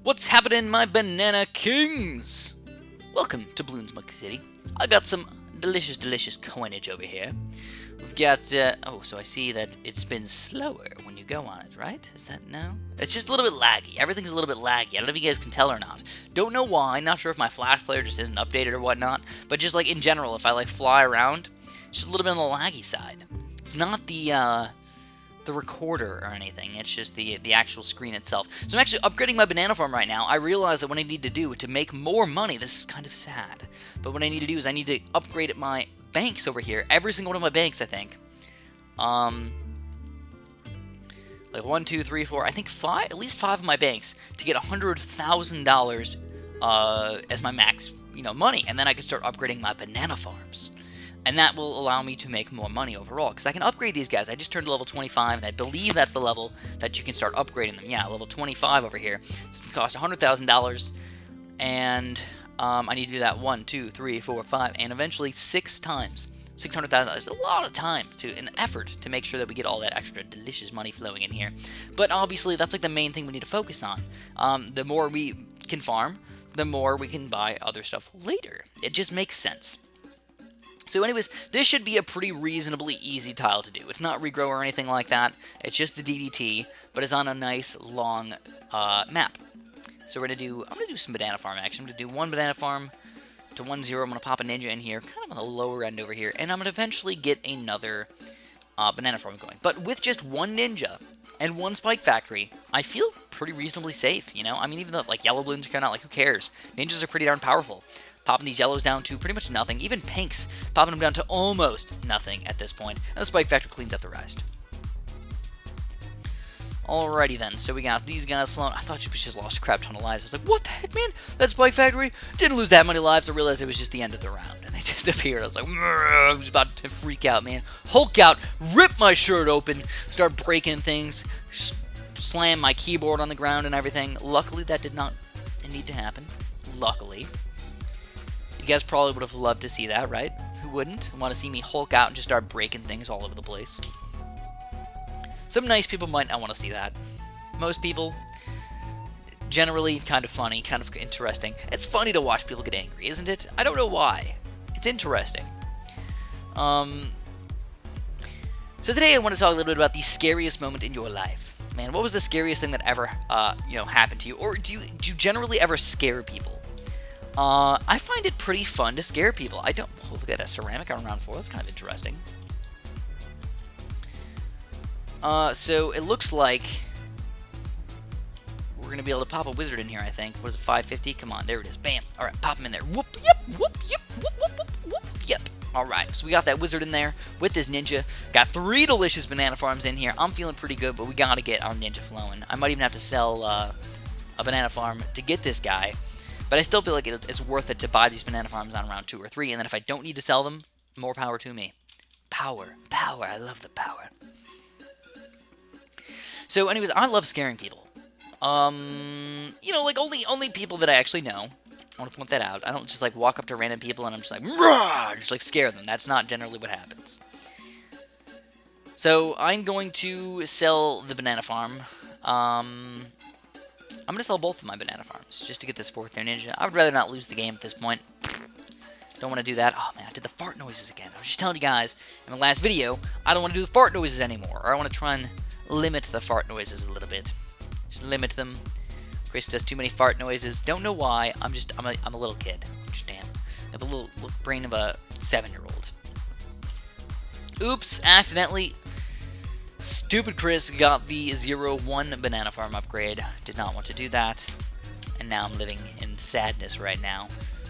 What's happening, my banana kings? Welcome to BLoons Monkey City. I got some delicious coinage over here. We've got, oh, so I see that it spins slower when you go on it, right? Is that, no? It's just a little bit laggy. Everything's a little bit laggy. I don't know if you guys can tell or not. Don't know why. Not sure if my Flash player just isn't updated or whatnot. But just, like, in general, if I, like, fly around, it's just a little bit on the laggy side. It's not the recorder or anything. It's just the actual screen itself. So I'm actually upgrading my banana farm right now. I realized that what I need to do to make more money, this is kind of sad, but what I need to do is I need to upgrade my banks over here. Every single one of my banks, I think. Like 1, 2, 3, 4, I think 5, at least 5 of my banks to get $100,000 as my max, money, and then I can start upgrading my banana farms. And that will allow me to make more money overall, because I can upgrade these guys. I just turned to level 25, and I believe that's the level that you can start upgrading them. Yeah, level 25 over here. It's going to cost $100,000, and I need to do that 1, 2, 3, 4, 5, and eventually 6 times. $600,000 is a lot of time, an effort to make sure that we get all that extra delicious money flowing in here. But obviously, that's like the main thing we need to focus on. The more we can farm, the more we can buy other stuff later. It just makes sense. So anyways, this should be a pretty reasonably easy tile to do. It's not regrow or anything like that. It's just the DDT, but it's on a nice long map. So I'm gonna do some banana farm action. I'm gonna do one banana farm to 1-0. I'm gonna pop a ninja in here, kind of on the lower end over here, and I'm gonna eventually get another banana farm going. But with just one ninja and one spike factory, I feel pretty reasonably safe. I mean, even though like yellow balloons are coming out, like who cares? Ninjas are pretty darn powerful. Popping these yellows down to pretty much nothing. Even pinks, popping them down to almost nothing at this point. And the spike factor cleans up the rest. Alrighty then, so we got these guys flown. I thought you just lost a crap ton of lives. I was like, what the heck, man? That spike factory didn't lose that many lives. I realized it was just the end of the round, and they disappeared. I was like, I was about to freak out, man. Hulk out, rip my shirt open, start breaking things, slam my keyboard on the ground and everything. Luckily, that did not need to happen. Luckily. You guys probably would have loved to see that, right? Who wouldn't want to see me Hulk out and just start breaking things all over the place? Some nice people might not want to see that. Most people, generally kind of funny, kind of interesting. It's funny to watch people get angry, isn't it? I don't know why. It's interesting. So today I want to talk a little bit about the scariest moment in your life. Man, what was the scariest thing that ever, happened to you? Or do you generally ever scare people? I find it pretty fun to scare people. Oh, look at that ceramic on round 4. That's kind of interesting. So it looks like we're going to be able to pop a wizard in here, I think. What is it, 550? Come on, there it is. Bam. All right, pop him in there. Whoop, yep, whoop, yep, whoop, whoop, whoop, whoop, yep. All right, so we got that wizard in there with this ninja. Got 3 delicious banana farms in here. I'm feeling pretty good, but we got to get our ninja flowing. I might even have to sell a banana farm to get this guy. But I still feel like it's worth it to buy these banana farms on round 2 or 3, and then if I don't need to sell them, more power to me. Power, I love the power. So anyways, I love scaring people. Like only people that I actually know. I want to point that out. I don't just like walk up to random people and I'm just like, "Rah!" Just like scare them. That's not generally what happens. So I'm going to sell the banana farm. I'm going to sell both of my banana farms, just to get this 4th tier ninja. I would rather not lose the game at this point. Don't want to do that. Oh, man, I did the fart noises again. I was just telling you guys in the last video, I don't want to do the fart noises anymore. Or I want to try and limit the fart noises a little bit. Just limit them. Chris does too many fart noises. Don't know why. I'm a little kid. Understand? I have the little brain of a 7-year-old. Oops, accidentally. Stupid Chris got the 0-1 banana farm upgrade. Did not want to do that. And now I'm living in sadness right now.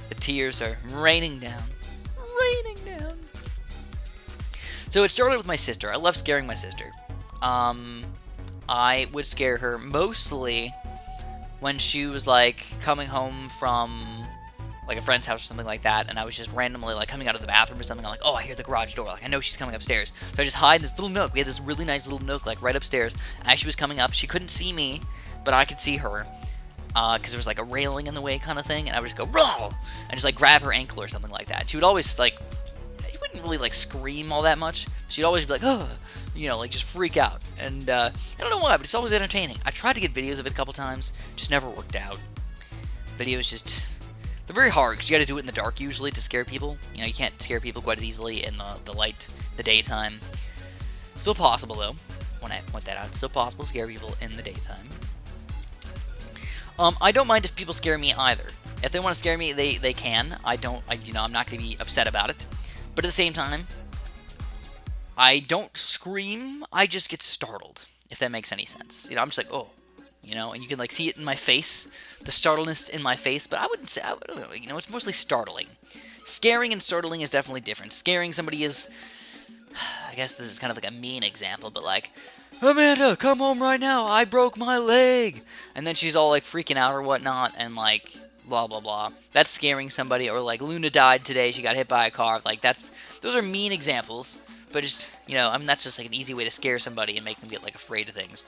The tears are raining down. Raining down. So it started with my sister. I love scaring my sister. I would scare her mostly when she was like coming home from like a friend's house or something like that, and I was just randomly like coming out of the bathroom or something. I'm like, oh, I hear the garage door. Like I know she's coming upstairs, so I just hide in this little nook. We had this really nice little nook like right upstairs. As she was coming up, she couldn't see me, but I could see her because there was like a railing in the way kind of thing, and I would just go roll and just like grab her ankle or something like that. She would always like, she wouldn't really like scream all that much. She'd always be like, oh, you know, like just freak out. And I don't know why, but it's always entertaining. I tried to get videos of it a couple times, just never worked out. Videos just, they're very hard because you got to do it in the dark usually to scare people. You know, you can't scare people quite as easily in the light, the daytime. Still possible though. When I point that out, it's still possible to scare people in the daytime. I don't mind if people scare me either. If they want to scare me, they can. You know, I'm not going to be upset about it. But at the same time, I don't scream. I just get startled, if that makes any sense. You know, I'm just like, oh, you know, and you can like see it in my face, the startledness in my face. But I wouldn't say, you know, it's mostly startling. Scaring and startling is definitely different. Scaring somebody is, I guess this is kind of like a mean example, but like, Amanda, come home right now, I broke my leg. And then she's all like freaking out or whatnot, and like, blah, blah, blah. That's scaring somebody. Or like, Luna died today, she got hit by a car. Like, those are mean examples. But just, you know, I mean, that's just like an easy way to scare somebody and make them get like afraid of things.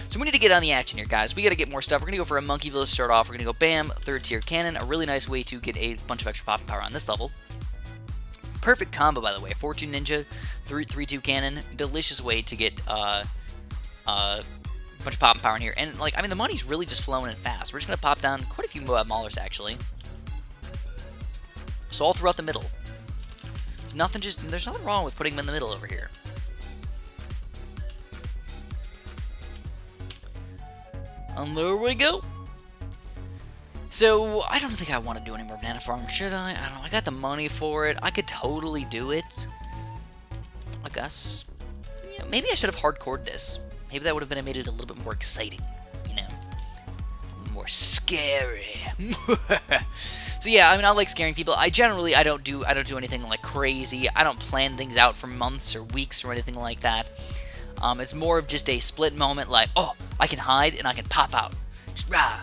So we need to get on the action here, guys. We got to get more stuff. We're going to go for a Monkey Village to start off. We're going to go bam, 3rd tier cannon. A really nice way to get a bunch of extra pop power on this level. Perfect combo, by the way. Fortune Ninja, 3-2 cannon. Delicious way to get a bunch of pop power in here. And, like, I mean, the money's really just flowing in fast. We're just going to pop down quite a few Maulers, actually. So all throughout the middle. There's nothing wrong with putting them in the middle over here. And there we go. So, I don't think I want to do any more banana farm, should I? I don't know. I got the money for it. I could totally do it. I guess. You know, maybe I should have hardcored this. Maybe that would have made it a little bit more exciting. You know? More scary. So yeah, I mean, I like scaring people. I don't do anything like crazy. I don't plan things out for months or weeks or anything like that. It's more of just a split moment, like, oh, I can hide and I can pop out. Just, rah.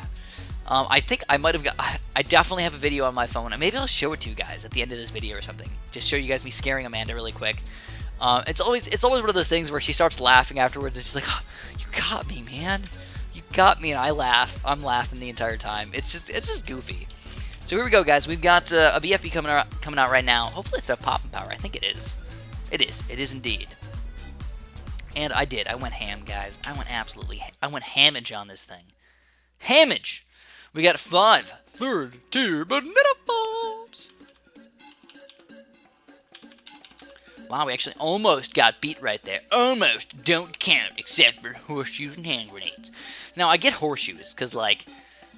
I think I might have got. I definitely have a video on my phone, and maybe I'll show it to you guys at the end of this video or something. Just show you guys me scaring Amanda really quick. It's always one of those things where she starts laughing afterwards. It's just like, oh, you got me, man. You got me, and I laugh. I'm laughing the entire time. It's just goofy. So here we go, guys. We've got a BFB coming out right now. Hopefully it's a popping power. I think it is. It is indeed. And I did. I went ham, guys. I went hamage on this thing. Hamage! We got 5 3rd tier banana bombs. Wow, we actually almost got beat right there. Almost don't count, except for horseshoes and hand grenades. Now, I get horseshoes, because, like,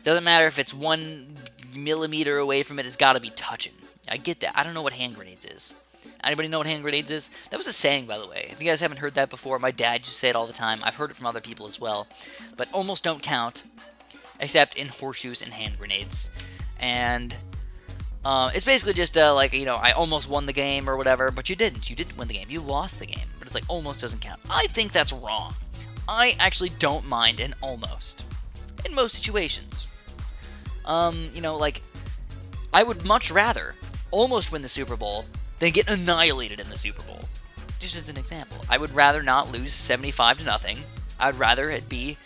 doesn't matter if it's 1 millimeter away from it, it's got to be touching. I get that. I don't know what hand grenades is. Anybody know what hand grenades is? That was a saying, by the way. If you guys haven't heard that before, my dad used to say it all the time. I've heard it from other people as well. But almost don't count, except in horseshoes and hand grenades. And it's basically just like, you know, I almost won the game or whatever, but you didn't. You didn't win the game. You lost the game. But it's like almost doesn't count. I think that's wrong. I actually don't mind an almost in most situations. You know, like, I would much rather almost win the Super Bowl than get annihilated in the Super Bowl. Just as an example. I would rather not lose 75-0. I'd rather it be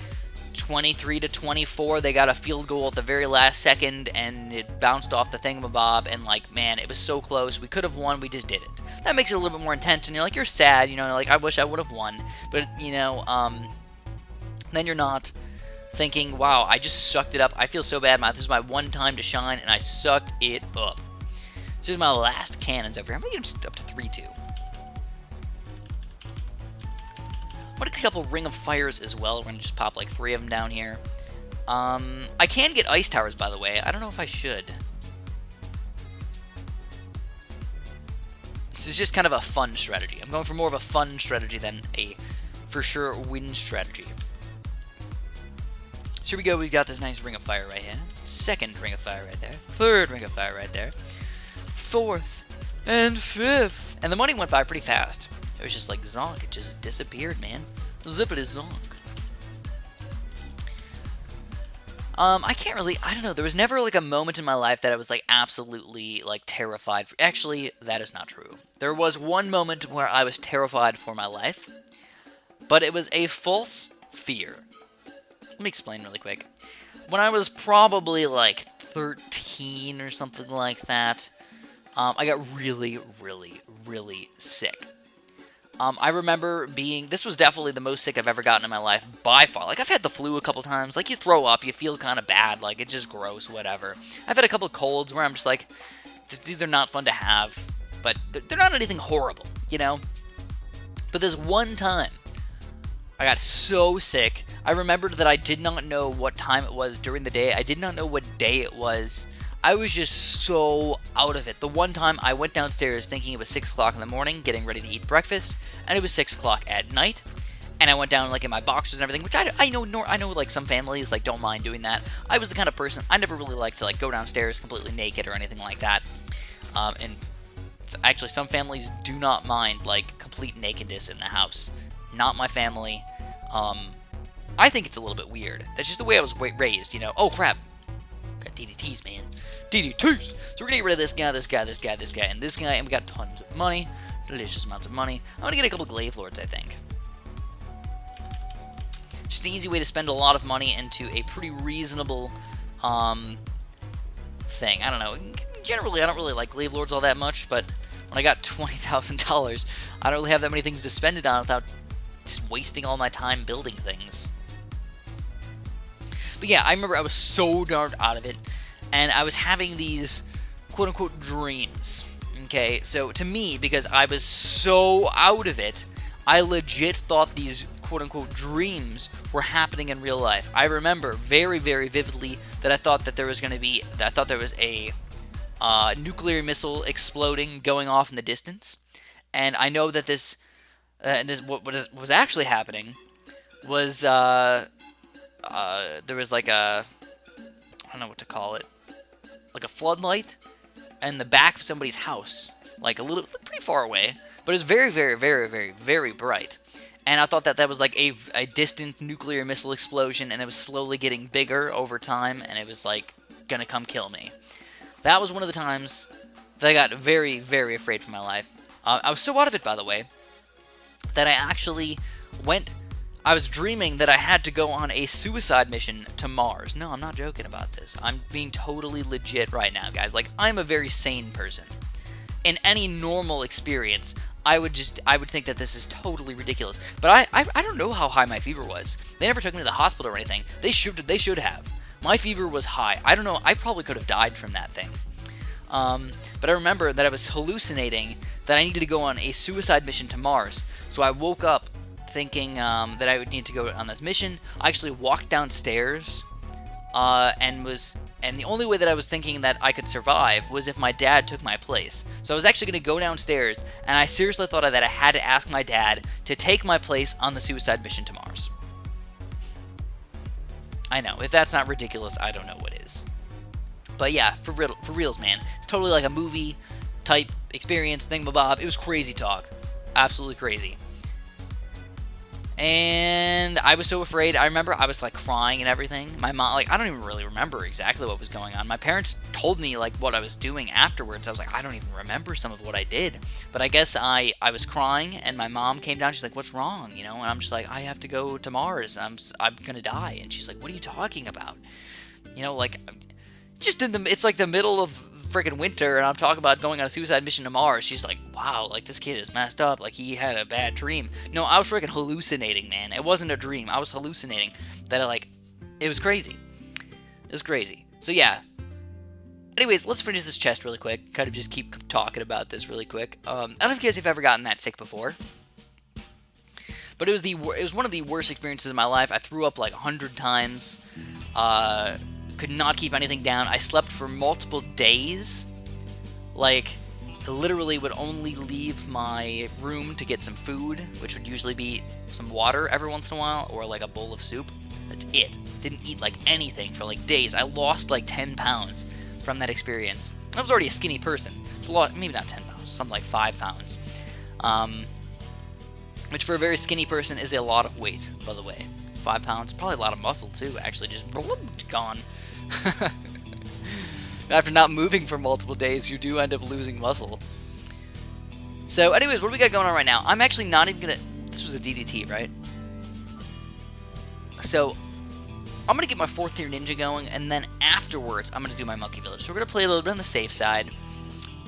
23-24. They got a field goal at the very last second, and it bounced off the thingamabob, and, like, man, it was so close. We could have won, we just didn't. That makes it a little bit more intense, and you're like, you're sad, you know, like, I wish I would have won. But, you know, then you're not thinking, wow, I just sucked it up. I feel so bad. This is my one time to shine, and I sucked it up. So here's my last cannons over here. I'm going to get them up to 3-2. I'm going to get a couple Ring of Fires as well. We're going to just pop like 3 of them down here. I can get Ice Towers, by the way. I don't know if I should. This is just kind of a fun strategy. I'm going for more of a fun strategy than a for sure win strategy. So here we go. We've got this nice Ring of Fire right here. 2nd Ring of Fire right there. 3rd Ring of Fire right there. 4th and 5th. And the money went by pretty fast. It was just like zonk. It just disappeared, man. Zippity zonk. I don't know. There was never like a moment in my life that I was like absolutely like terrified. Actually, that is not true. There was one moment where I was terrified for my life, but it was a false fear. Let me explain really quick. When I was probably like 13 or something like that, I got really, really, really sick. I remember this was definitely the most sick I've ever gotten in my life, by far. Like, I've had the flu a couple times. Like, you throw up, you feel kind of bad, like, it's just gross, whatever. I've had a couple colds where I'm just like, these are not fun to have, but they're not anything horrible, you know? But this one time, I got so sick. I remembered that I did not know what time it was during the day. I did not know what day it was. I was just so out of it. The one time I went downstairs thinking it was 6 o'clock in the morning, getting ready to eat breakfast, and it was 6 o'clock at night. And I went down like in my boxers and everything, which I know like some families like don't mind doing that. I was the kind of person I never really liked to like go downstairs completely naked or anything like that. And actually, some families do not mind like complete nakedness in the house. Not my family. I think it's a little bit weird. That's just the way I was raised, you know. Oh crap. Got DDTs, man. DDTs! So we're gonna get rid of this guy, this guy, this guy, this guy, and this guy, and we got tons of money. Delicious amounts of money. I'm gonna get a couple Glaive Lords, I think. Just an easy way to spend a lot of money into a pretty reasonable, thing. I don't know. Generally, I don't really like Glaive Lords all that much, but when I got $20,000, I don't really have that many things to spend it on without just wasting all my time building things. But yeah, I remember I was so darn out of it, and I was having these quote-unquote dreams. Okay, so to me, because I was so out of it, I legit thought these quote-unquote dreams were happening in real life. I remember very, very vividly that I thought that there was a nuclear missile exploding, going off in the distance, and I know that what was actually happening was there was like I don't know what to call it, like a floodlight in the back of somebody's house, like pretty far away, but it was very, very, very, very, very bright. And I thought that was like a distant nuclear missile explosion, and it was slowly getting bigger over time, and it was like gonna come kill me. That was one of the times that I got very, very afraid for my life. I was so out of it, by the way, that I was dreaming that I had to go on a suicide mission to Mars. No, I'm not joking about this. I'm being totally legit right now, guys. Like, I'm a very sane person. In any normal experience, I would think that this is totally ridiculous. But I don't know how high my fever was. They never took me to the hospital or anything. They should have. My fever was high. I don't know. I probably could have died from that thing. But I remember that I was hallucinating that I needed to go on a suicide mission to Mars. So I woke up thinking that I would need to go on this mission. I actually walked downstairs, and the only way that I was thinking that I could survive was if my dad took my place. So I was actually going to go downstairs, and I seriously thought that I had to ask my dad to take my place on the suicide mission to Mars. I know, if that's not ridiculous, I don't know what is. But yeah, for reals, man. It's totally like a movie type experience, thingamabob. It was crazy talk. Absolutely crazy. And I was so afraid. I remember I was like crying and everything. My mom, like, I don't even really remember exactly what was going on. My parents told me like what I was doing afterwards. I was like, I don't even remember some of what I did. But I guess I was crying, and my mom came down. She's like, "What's wrong?" You know, and I'm just like, "I have to go to Mars. I'm gonna die." And she's like, "What are you talking about?" You know, like, just it's like the middle of freaking winter, and I'm talking about going on a suicide mission to Mars. She's like, wow, like, this kid is messed up, like, he had a bad dream. No, I was freaking hallucinating, man. It wasn't a dream. I was hallucinating. It was crazy. It was crazy. So yeah. Anyways, let's finish this chest really quick. Kind of just keep talking about this really quick. I don't know if you guys have ever gotten that sick before, but it was one of the worst experiences of my life. I threw up like 100 times. Could not keep anything down. I slept for multiple days. Like, literally would only leave my room to get some food, which would usually be some water every once in a while, or like a bowl of soup. That's it. Didn't eat like anything for like days. I lost like 10 pounds from that experience. I was already a skinny person. Maybe not 10 pounds, something like 5 pounds. Which for a very skinny person is a lot of weight, by the way. 5 pounds, probably a lot of muscle too, actually, just gone. After not moving for multiple days, you do end up losing muscle. So anyways, what do we got going on right now? I'm actually not even gonna... This was a DDT, right? So, I'm gonna get my 4th tier ninja going, and then afterwards, I'm gonna do my monkey village. So we're gonna play a little bit on the safe side.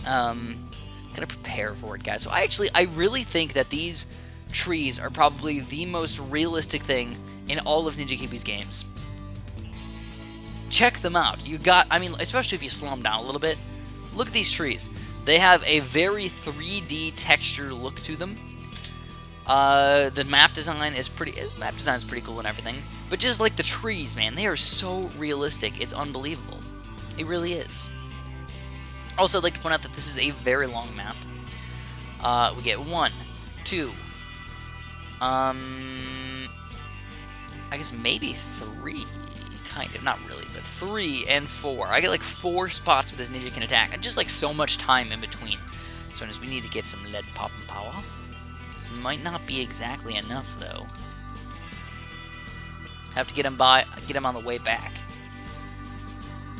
Gonna prepare for it, guys. So I really think that these trees are probably the most realistic thing in all of Ninja Kiwi's games. Check them out. I mean, especially if you slow them down a little bit. Look at these trees. They have a very 3D texture look to them. The map design is pretty cool and everything. But just like the trees, man, they are so realistic. It's unbelievable. It really is. Also, I'd like to point out that this is a very long map. We get 1, 2, I guess maybe 3, kind of, not really, but 3 and 4. I get like 4 spots where this ninja can attack, and just like so much time in between. So as we need to get some lead pop and power. This might not be exactly enough though. Have to get him on the way back.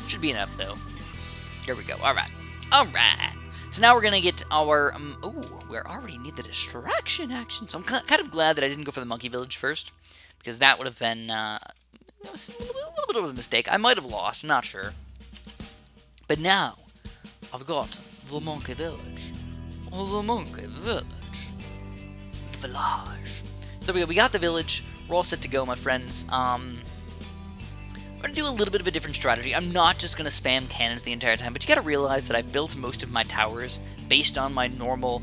Should be enough though. Here we go. Alright. Alright. So now we're going to get our, we already need the distraction action. So I'm kind of glad that I didn't go for the monkey village first. Because that would have been, it was a little bit of a mistake. I might have lost, I'm not sure. But now, I've got the monkey village. The monkey village. The village. So we got the village. We're all set to go, my friends. I'm going to do a little bit of a different strategy. I'm not just going to spam cannons the entire time, but you got to realize that I built most of my towers based on my normal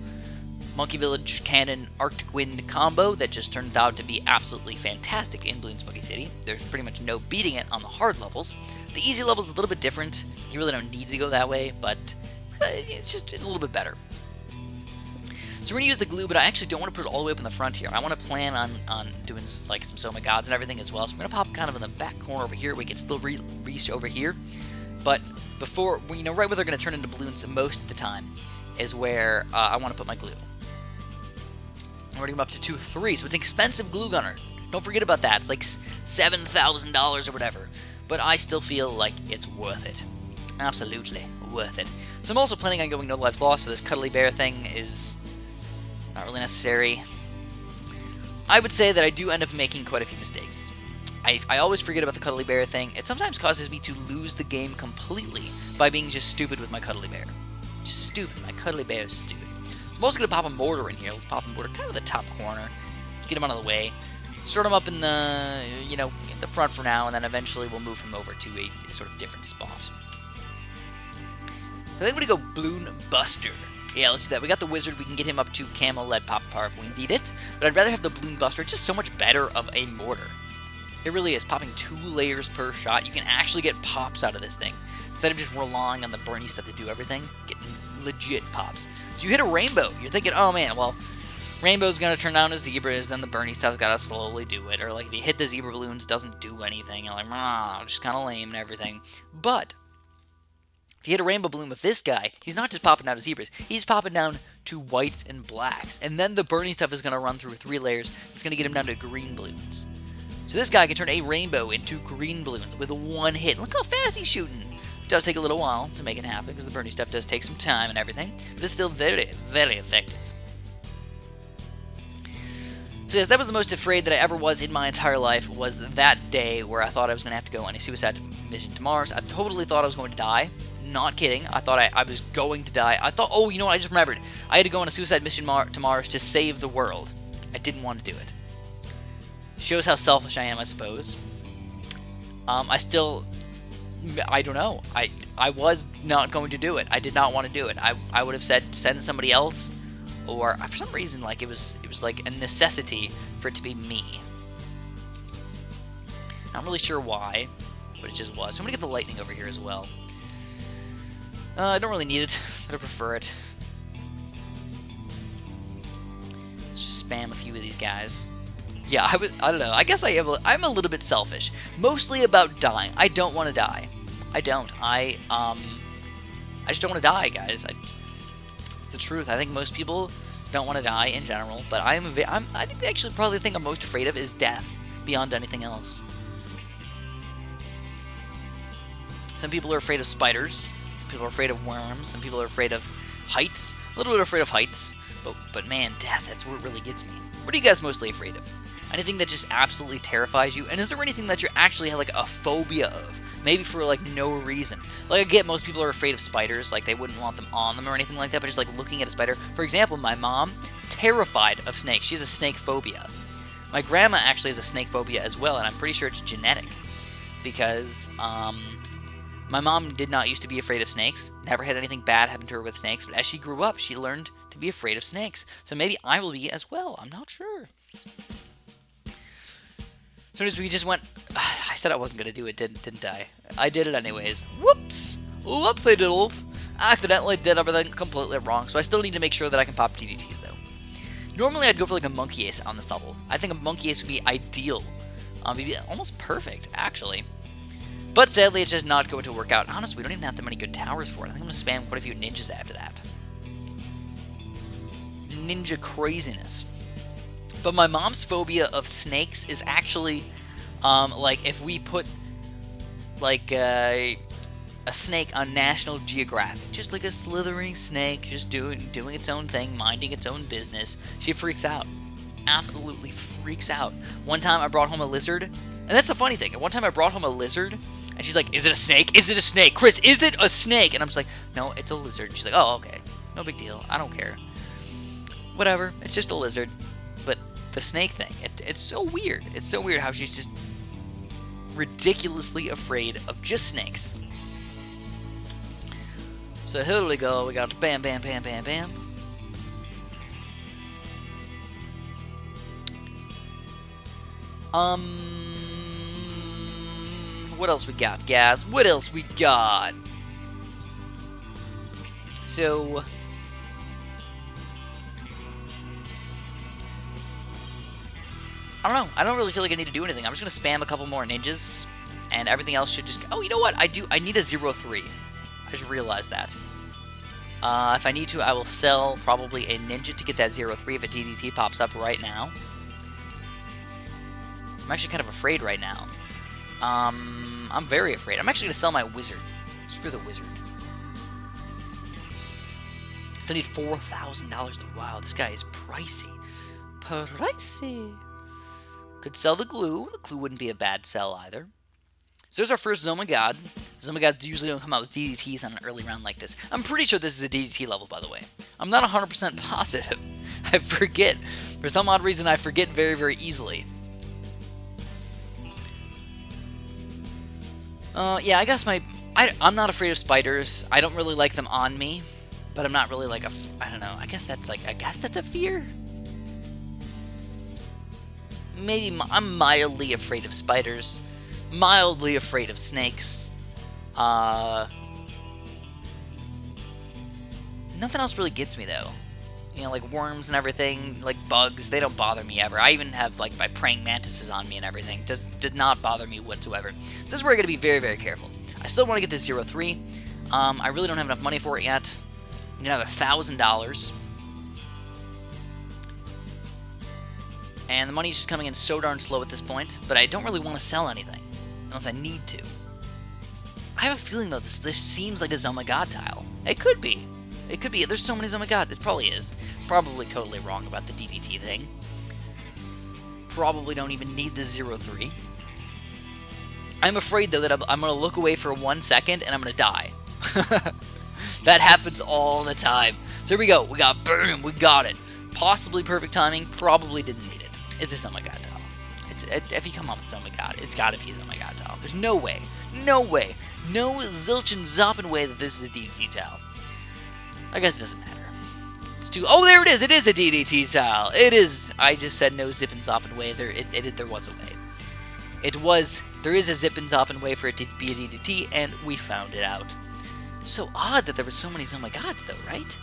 Monkey Village Cannon Arctic Wind combo that just turned out to be absolutely fantastic in BLoons Monkey City. There's pretty much no beating it on the hard levels. The easy levels is a little bit different. You really don't need to go that way, but it's a little bit better. So we're going to use the glue, but I actually don't want to put it all the way up in the front here. I want to plan on doing like some Soma Gods and everything as well. So we're going to pop kind of in the back corner over here. We can still reach over here. But before, right where they're going to turn into balloons most of the time is where I want to put my glue. We're going to up to 2, 3. So it's an expensive glue gunner. Don't forget about that. It's like $7,000 or whatever. But I still feel like it's worth it. Absolutely worth it. So I'm also planning on going no lives lost. So this cuddly bear thing is not really necessary. I would say that I do end up making quite a few mistakes. I always forget about the cuddly bear thing. It sometimes causes me to lose the game completely by being just stupid with my cuddly bear. Just stupid. My cuddly bear is stupid. So I'm also going to pop a mortar in here. Let's pop a mortar kind of in the top corner. Just get him out of the way. Start him up in the, in the front for now, and then eventually we'll move him over to a sort of different spot. I think we're going to go Bloon Buster. Yeah, let's do that. We got the wizard. We can get him up to camo lead pop power if we need it. But I'd rather have the Bloon Buster. It's just so much better of a mortar. It really is. Popping 2 layers per shot. You can actually get pops out of this thing. Instead of just relying on the Bernie stuff to do everything, getting legit pops. So you hit a rainbow. You're thinking, oh man, well, rainbow's going to turn down to zebras, then the Bernie stuff's got to slowly do it. Or like if you hit the zebra balloons, doesn't do anything. You're like, just kind of lame and everything. But if you hit a rainbow balloon with this guy, he's not just popping down to zebras. He's popping down to whites and blacks. And then the Bernie stuff is going to run through 3 layers. It's going to get him down to green balloons. So this guy can turn a rainbow into green balloons with 1 hit. Look how fast he's shooting. It does take a little while to make it happen because the Bernie stuff does take some time and everything. But it's still very, very effective. So yes, that was the most afraid that I ever was in my entire life, was that day where I thought I was going to have to go on a suicide mission to Mars. I totally thought I was going to die. Not kidding. I thought I was going to die. I thought, oh, you know what? I just remembered. I had to go on a suicide mission to Mars to save the world. I didn't want to do it. Shows how selfish I am, I suppose. I don't know. I was not going to do it. I did not want to do it. I would have said send somebody else, or for some reason, like it was like a necessity for it to be me. Not really sure why, but it just was. So I'm gonna get the lightning over here as well. I don't really need it, but I prefer it. Let's just spam a few of these guys. Yeah, I don't know. I guess I'm a little bit selfish. Mostly about dying. I don't want to die. I don't. I just don't want to die, guys. It's the truth. I think most people don't want to die in general, but I think actually probably the thing I'm most afraid of is death beyond anything else. Some people are afraid of spiders. People are afraid of worms. Some people are afraid of heights. A little bit afraid of heights. But man, death, that's what really gets me. What are you guys mostly afraid of? Anything that just absolutely terrifies you? And is there anything that you actually have like a phobia of? Maybe for like no reason. Like I get most people are afraid of spiders, like they wouldn't want them on them or anything like that, but just like looking at a spider. For example, my mom, terrified of snakes. She has a snake phobia. My grandma actually has a snake phobia as well, and I'm pretty sure it's genetic. Because my mom did not used to be afraid of snakes. Never had anything bad happen to her with snakes, but as she grew up, she learned to be afraid of snakes. So maybe I will be as well. I'm not sure. So as we just went, I said I wasn't going to do it, didn't I? I did it anyways. Whoops! Whoopsie doodle. Accidentally did everything completely wrong, so I still need to make sure that I can pop DDTs, though. Normally I'd go for like a monkey ace on this level. I think a monkey ace would be ideal. Maybe almost perfect, actually. But sadly, it's just not going to work out. Honestly, we don't even have that many good towers for it. I think I'm going to spam quite a few ninjas after that. Ninja craziness. But my mom's phobia of snakes is actually, like, if we put, like, a snake on National Geographic, just like a slithering snake, just doing its own thing, minding its own business, she freaks out. Absolutely freaks out. One time I brought home a lizard, and that's the funny thing. One time I brought home a lizard, and she's like, "Is it a snake? Is it a snake? Chris, is it a snake?" And I'm just like, "No, it's a lizard." And she's like, "Oh, okay. No big deal. I don't care. Whatever. It's just a lizard." But the snake thing, it's so weird. It's so weird how she's just ridiculously afraid of just snakes. So here we go. We got bam, bam, bam, bam, bam. What else we got, guys? What else we got? So, I don't know. I don't really feel like I need to do anything. I'm just going to spam a couple more ninjas, and everything else should just... Oh, you know what? I need a 0-3. I just realized that. If I need to, I will sell probably a ninja to get that 0-3 if a DDT pops up right now. I'm actually kind of afraid right now. I'm very afraid. I'm actually going to sell my wizard. Screw the wizard. Still need $4,000. Wow, this guy is pricey. Pricey. Could sell the glue. The glue wouldn't be a bad sell either. So there's our first Zoma God. Zoma Gods usually don't come out with DDTs on an early round like this. I'm pretty sure this is a DDT level, by the way. I'm not 100% positive. I forget. For some odd reason, I forget very, very easily. Yeah, I guess I'm not afraid of spiders. I don't really like them on me, but I'm not really like I don't know. I guess that's a fear. Maybe I'm mildly afraid of spiders, mildly afraid of snakes. Nothing else really gets me though. You know, like worms and everything, like bugs, they don't bother me ever. I even have, like, my praying mantises on me and everything. Did not bother me whatsoever. So this is where I gotta be very, very careful. I still want to get this 0-3. I really don't have enough money for it yet. I need another $1,000. And the money's just coming in so darn slow at this point, but I don't really want to sell anything, unless I need to. I have a feeling, though, this seems like a Zoma God tile. It could be. It could be. There's so many Zoma Gods. It probably is. Probably totally wrong about the DDT thing. Probably don't even need the 0-3. I'm afraid, though, that I'm going to look away for 1 second and I'm going to die. That happens all the time. So here we go. We got boom. We got it. Possibly perfect timing. Probably didn't need it. It's a Zoma God tile. If you come up with Zoma God, it's got to be a Zoma God tile. There's no way. No way. No zilch and zoppin' way that this is a DDT tile. I guess it doesn't matter. It's too... Oh, there it is! It is a DDT tile! It is... I just said no zip and zoppin' way. There was a way. It was... There is a zip and zoppin' way for it to be a DDT, and we found it out. So odd that there were so many Zoma Gods, though, right?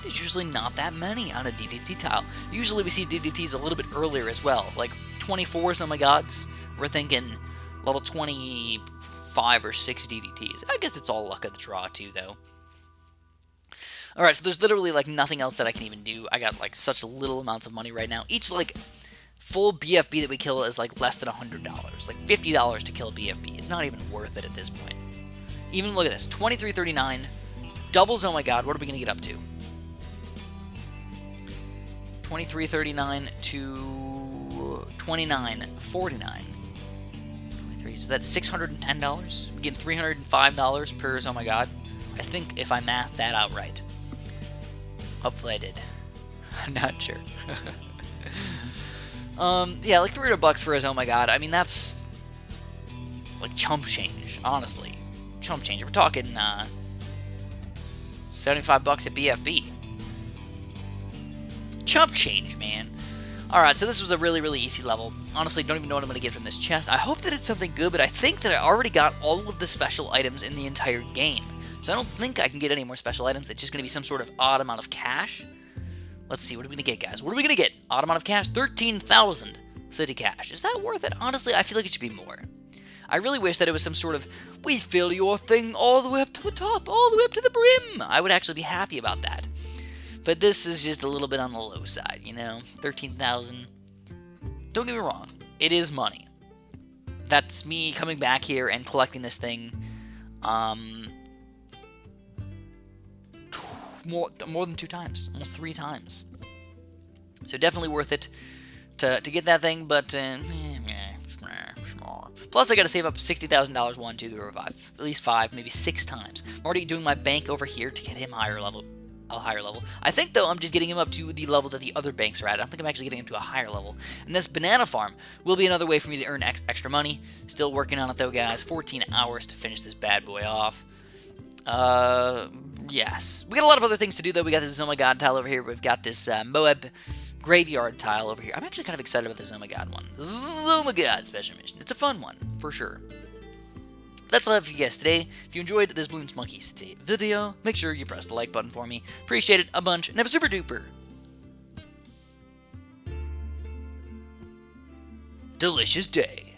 There's usually not that many on a DDT tile. Usually we see DDTs a little bit earlier as well. Like 24 Zoma Gods. We're thinking level 25 or 6 DDTs. I guess it's all luck of the draw, too, though. Alright, so there's literally, like, nothing else that I can even do. I got, like, such little amounts of money right now. Each, like, full BFB that we kill is, like, less than $100. Like, $50 to kill a BFB. It's not even worth it at this point. Even, look at this. 23.39. Doubles, oh my god. What are we going to get up to? 23.39 to $29.49. So that's $610. I'm getting $305 per Oh My God. I think if I mathed that out right. Hopefully I did. I'm not sure. Yeah, like $300 for his Oh My God. I mean, that's like chump change, honestly. Chump change. We're talking $75 at BFB. Chump change, man. Alright, so this was a really, really easy level. Honestly, don't even know what I'm going to get from this chest. I hope that it's something good, but I think that I already got all of the special items in the entire game. So I don't think I can get any more special items. It's just going to be some sort of odd amount of cash. Let's see, what are we going to get, guys? What are we going to get? Odd amount of cash? 13,000 city cash. Is that worth it? Honestly, I feel like it should be more. I really wish that it was some sort of, we fill your thing all the way up to the top, all the way up to the brim. I would actually be happy about that. But this is just a little bit on the low side, you know? 13,000. Don't get me wrong. It is money. That's me coming back here and collecting this thing more than 2 times. Almost 3 times. So definitely worth it to get that thing, but plus I gotta save up $60,000 1, 2, 3, 4, 5. At least 5, maybe 6 times. I'm already doing my bank over here to get him a higher level. I think, though, I'm just getting him up to the level that the other banks are at. I don't think I'm actually getting him to a higher level. And this banana farm will be another way for me to earn extra money. Still working on it, though, guys. 14 hours to finish this bad boy off. Yes. We got a lot of other things to do, though. We got this Oh My God tile over here. We've got this Moab graveyard tile over here. I'm actually kind of excited about this Oh My God one. Oh My God special mission. It's a fun one, for sure. That's all I have for you guys today. If you enjoyed this BLoons Monkey City video, make sure you press the like button for me. Appreciate it a bunch, and have a super duper delicious day.